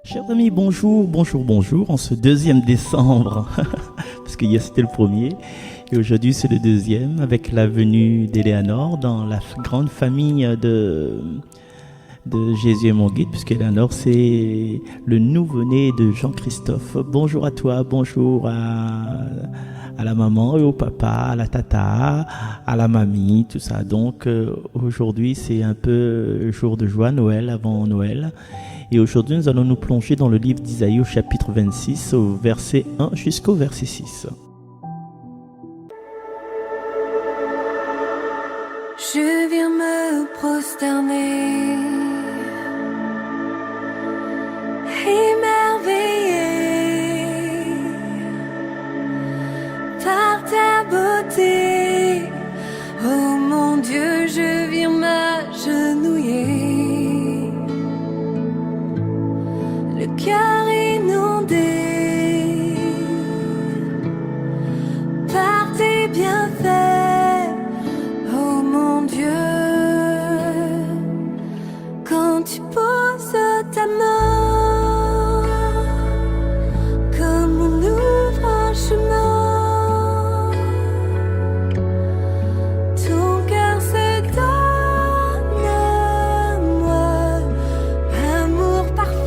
Chers amis, bonjour, bonjour, bonjour, en ce 2e décembre, parce que hier c'était le premier, et aujourd'hui c'est le deuxième, avec la venue d'Éléanore dans la grande famille de Jésus et mon guide, puisque Éléanore c'est le nouveau-né de Jean-Christophe. Bonjour à toi, bonjour à la maman et au papa, à la tata, à la mamie, tout ça. Donc aujourd'hui c'est un peu jour de joie, Noël, avant Noël. Et aujourd'hui, nous allons nous plonger dans le livre d'Isaïe au chapitre 26, au verset 1 jusqu'au verset 6. Je viens me prosterner, émerveillé par ta beauté. Oh mon Dieu, je viens m'agenouiller. Le cœur inondé par tes bienfaits, oh mon Dieu. Quand tu poses ta main, comme on ouvre un chemin, ton cœur se donne à moi, amour parfait.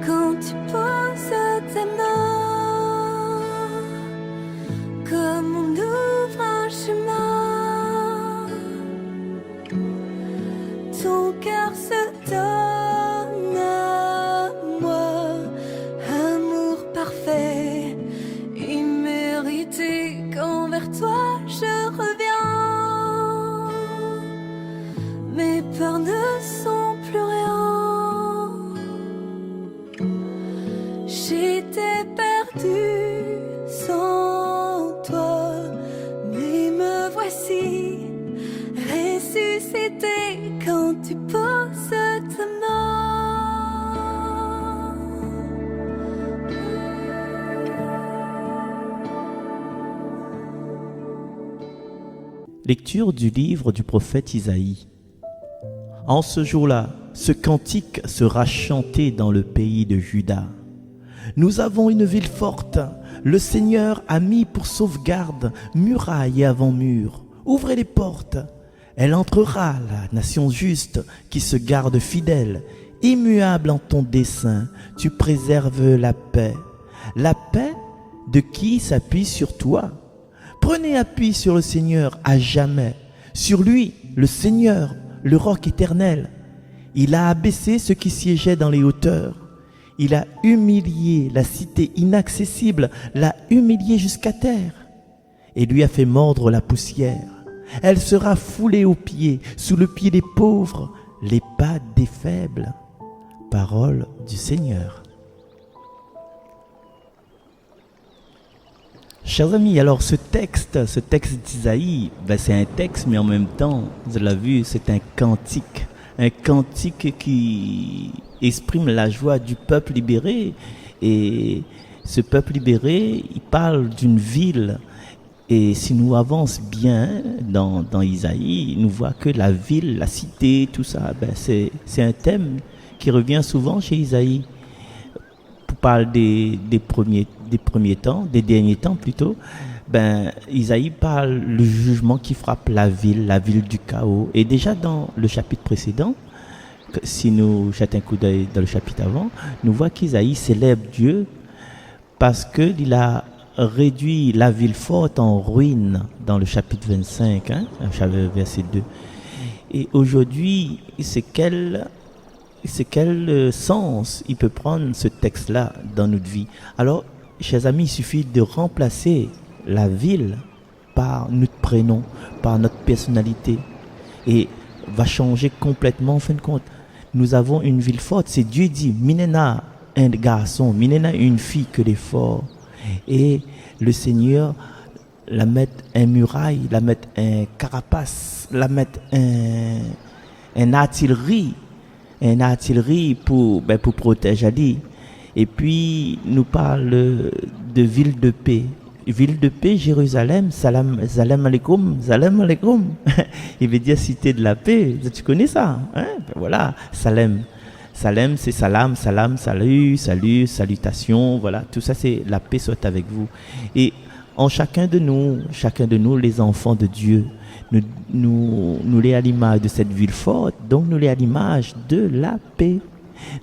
Quand tu poses ta main, comme on ouvre un chemin, peurs ne sont plus rien. J'étais perdue sans toi, mais me voici ressuscité quand tu poses ta main. Lecture du livre du prophète Isaïe. En ce jour-là, ce cantique sera chanté dans le pays de Juda. Nous avons une ville forte. Le Seigneur a mis pour sauvegarde muraille et avant-mur. Ouvrez les portes. Elle entrera, la nation juste qui se garde fidèle. Immuable en ton dessein, tu préserves la paix. La paix de qui s'appuie sur toi. Prenez appui sur le Seigneur à jamais. Sur lui, le Seigneur, le roc éternel. Il a abaissé ceux qui siégeaient dans les hauteurs. Il a humilié la cité inaccessible, l'a humiliée jusqu'à terre, et lui a fait mordre la poussière. Elle sera foulée aux pieds, sous le pied des pauvres, les pas des faibles. Parole du Seigneur. Chers amis, alors ce texte d'Isaïe, c'est un texte, mais en même temps, vous l'avez vu, c'est un cantique qui exprime la joie du peuple libéré. Et ce peuple libéré, il parle d'une ville. Et si nous avançons bien dans Isaïe, nous voit que la ville, la cité, tout ça, c'est un thème qui revient souvent chez Isaïe. Pour parler des premiers temps, des derniers temps plutôt, Isaïe parle le jugement qui frappe la ville du chaos. Et déjà dans le chapitre précédent, si nous jetons un coup d'œil dans le chapitre avant, nous voit qu'Isaïe célèbre Dieu parce qu'il a réduit la ville forte en ruine dans le chapitre 25, verset 2. Et aujourd'hui, c'est quel sens il peut prendre ce texte-là dans notre vie? Alors, chers amis, il suffit de remplacer la ville par notre prénom, par notre personnalité, et va changer complètement en fin de compte. Nous avons une ville forte, c'est Dieu dit, Minena un garçon, Minena une fille que les forts. Et le Seigneur la met un muraille, la met un carapace, la met un artillerie pour protéger Ali. Et puis nous parle de ville de paix. Ville de paix, Jérusalem, salam alaikum. Il veut dire cité de la paix. Tu connais ça, hein? Voilà, Salem, c'est salam, salut, salutation. Voilà, tout ça c'est la paix soit avec vous. Et en chacun de nous, les enfants de Dieu, nous les à l'image de cette ville forte, donc nous les à l'image de la paix.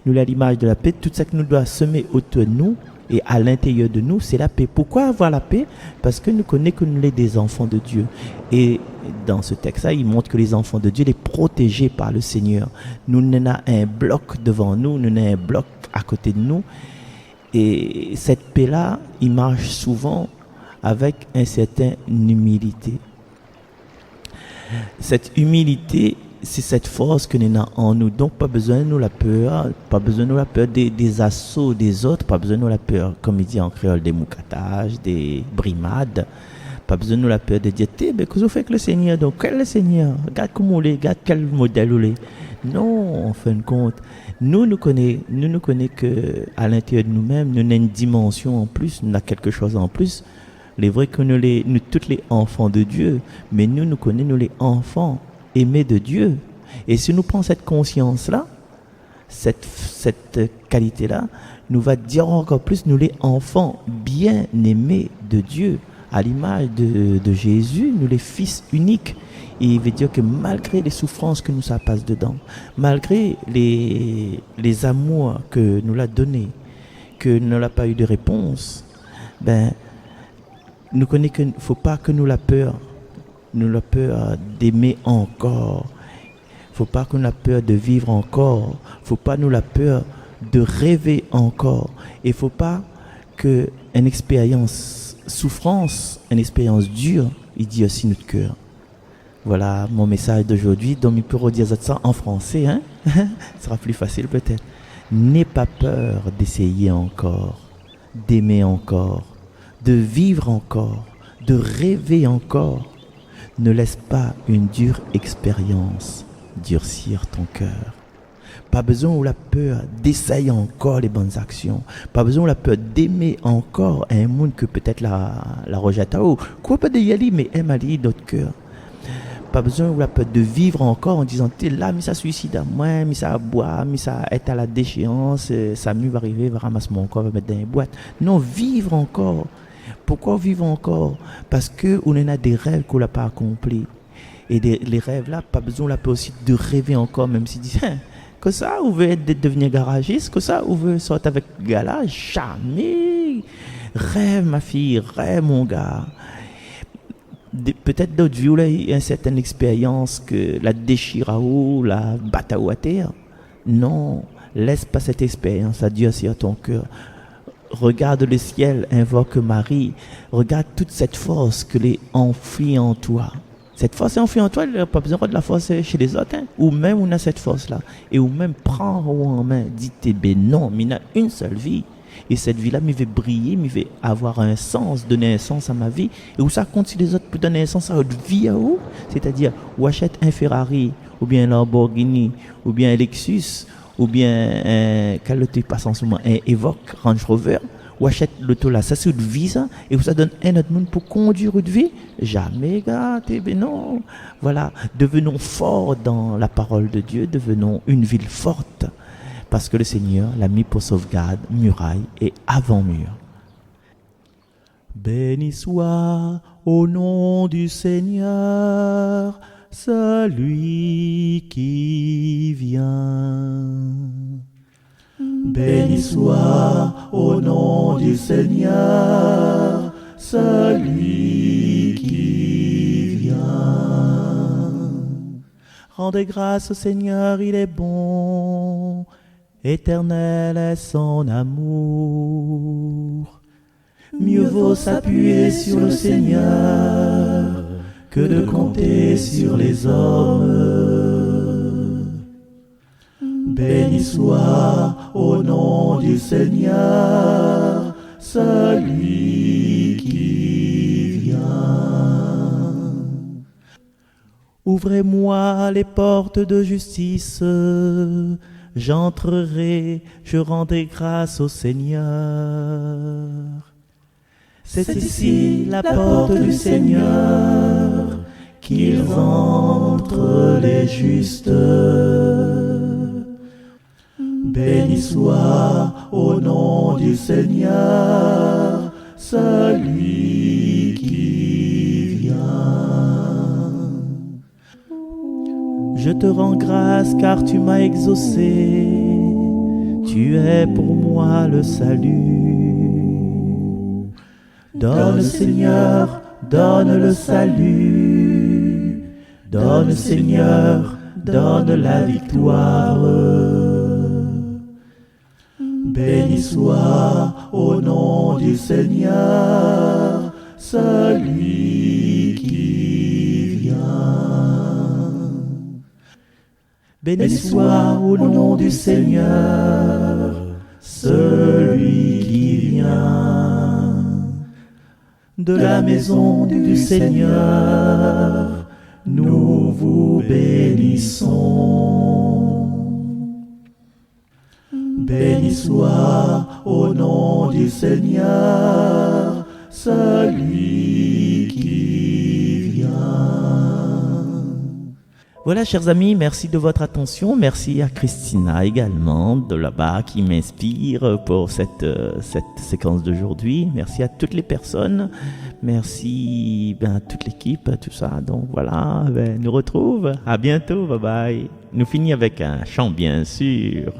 Nous les à l'image de la paix, tout ça que nous doit semer autour de nous et à l'intérieur de nous, c'est la paix. Pourquoi avoir la paix? Parce que nous connaissons que nous sommes des enfants de Dieu. Et dans ce texte-là, il montre que les enfants de Dieu, les protégés par le Seigneur. Nous n'avons un bloc devant nous, nous n'avons un bloc à côté de nous. Et cette paix-là, il marche souvent avec une certaine humilité. Cette humilité, c'est cette force que nous avons en nous. Donc, pas besoin de nous la peur, des assauts des autres, pas besoin de nous la peur, comme il dit en créole, des moukatages, des brimades. Pas besoin de nous la peur de dire, qu'est-ce que vous faites avec le Seigneur? Donc, quel est le Seigneur? Regarde comment on est, regarde quel modèle on est. Non, en fin de compte, nous connaissons que à l'intérieur de nous-mêmes, nous avons une dimension en plus, nous avons quelque chose en plus. Il est vrai que nous tous les enfants de Dieu, mais nous connaissons, nous les enfants aimés de Dieu. Et si nous prenons cette conscience-là, cette qualité-là, nous va dire encore plus, nous les enfants bien aimés de Dieu, à l'image de Jésus, nous les fils uniques. Et il veut dire que malgré les souffrances que nous ça passe dedans, malgré les amours que nous l'a donné, que nous n'a pas eu de réponse, nous connaissons qu'il ne faut pas que nous la peur d'aimer encore. Il ne faut pas que nous la peur de vivre encore. Il ne faut pas nous la peur de rêver encore. Il ne faut pas qu'une expérience souffrance, une expérience dure, il dit aussi notre cœur. Voilà mon message d'aujourd'hui. Donc, il peut redire ça en français, hein? Ce sera plus facile peut-être. N'aie pas peur d'essayer encore, d'aimer encore, de vivre encore, de rêver encore. Ne laisse pas une dure expérience durcir ton cœur. Pas besoin ou la peur d'essayer encore les bonnes actions. Pas besoin ou la peur d'aimer encore un monde que peut-être la rejette. Oh, quoi pas de y aller, mais aime aller d'autres cœurs. Pas besoin ou la peur de vivre encore en disant t'es là, mais ça suicide à moi, mais ça boit, mais ça est à la déchéance, ça va arriver, va ramasser mon corps, va mettre dans une boîte. Non, vivre encore. Pourquoi vivre encore? Parce que on en a des rêves qu'on n'a pas accomplis. Et les rêves là, pas besoin la peur aussi de rêver encore, même si dit que ça, on veut devenir garagiste, que ça, on veut sortir avec gala, jamais. Rêve ma fille, rêve mon gars. Peut-être d'autres vies, là, il y a une certaine expérience que la déchira ou la bataille à terre. Non, laisse pas cette expérience à Dieu sur ton cœur. Regarde le ciel, invoque Marie. Regarde toute cette force que l'est enfouie en toi. Cette force est enfouie en toi, il n'y a pas besoin de la force chez les autres. Hein. Ou même on a cette force-là. Et ou même prendre en main, dites ben non, mais il y a une seule vie. Et cette vie-là, je vais briller, je vais avoir un sens, donner un sens à ma vie. Et où ça compte si les autres peuvent donner un sens à votre vie à vous? C'est-à-dire, ou achète un Ferrari, ou bien un Lamborghini, ou bien un Lexus, ou bien un, quel autre passe en ce moment, un Evoque, Range Rover, ou achète l'auto là, ça c'est une vie ça, et vous ça donne un autre monde pour conduire une vie? Jamais, gars, ben non. Voilà, devenons forts dans la parole de Dieu, devenons une ville forte. Parce que le Seigneur l'a mis pour sauvegarde, muraille et avant-mur. Béni soit au nom du Seigneur, celui qui vient. Béni soit au nom du Seigneur, celui qui vient. Rendez grâce au Seigneur, il est bon. Éternel est son amour. Mieux vaut s'appuyer sur le Seigneur que de compter sur les hommes. Béni soit au nom du Seigneur, celui qui vient. Ouvrez-moi les portes de justice. J'entrerai, je rendrai grâce au Seigneur. C'est ici la porte du Seigneur, qu'ils entrent les justes. Béni soit au nom du Seigneur, celui qui vient. Je te rends grâce car tu m'as exaucé, tu es pour moi le salut. Donne Seigneur, donne le salut, donne Seigneur, donne la victoire. Béni soit au nom du Seigneur, celui qui vient. Béni soit au nom du Seigneur, celui qui vient. De la maison du Seigneur, nous vous bénissons. Béni soit au nom du Seigneur, celui qui vient. Voilà, chers amis, merci de votre attention. Merci à Christina également, de là-bas, qui m'inspire pour cette séquence d'aujourd'hui. Merci à toutes les personnes. Merci à toute l'équipe, tout ça. Donc voilà, nous retrouve. À bientôt, bye bye. Nous finissons avec un chant, bien sûr.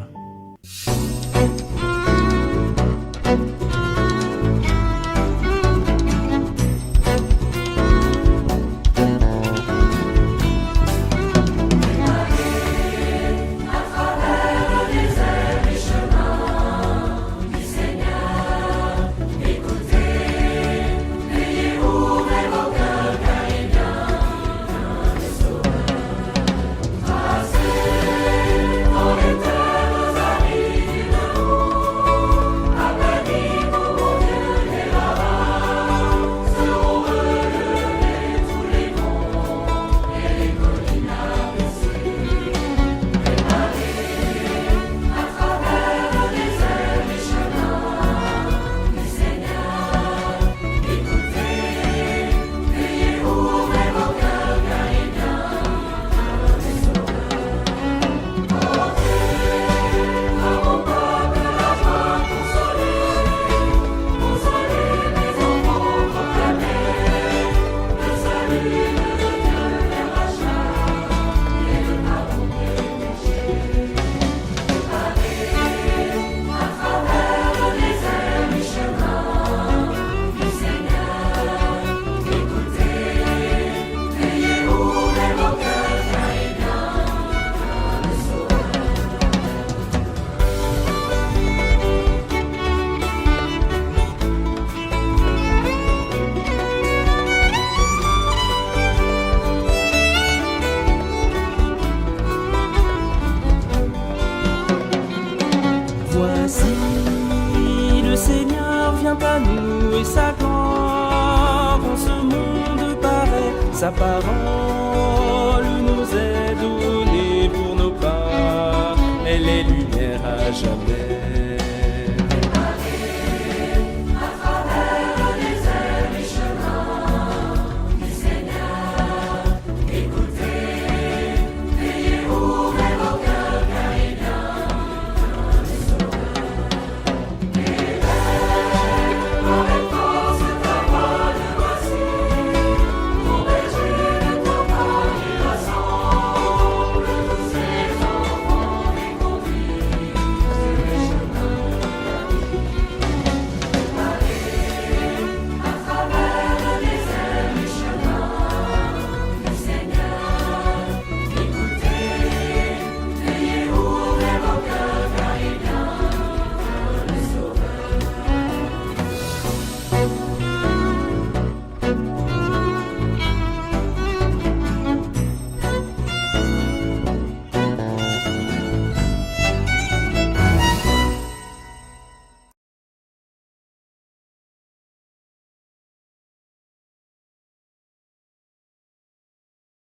Ainsi, le Seigneur vient à nous et sa gloire en ce monde paraît. Sa parole nous aide.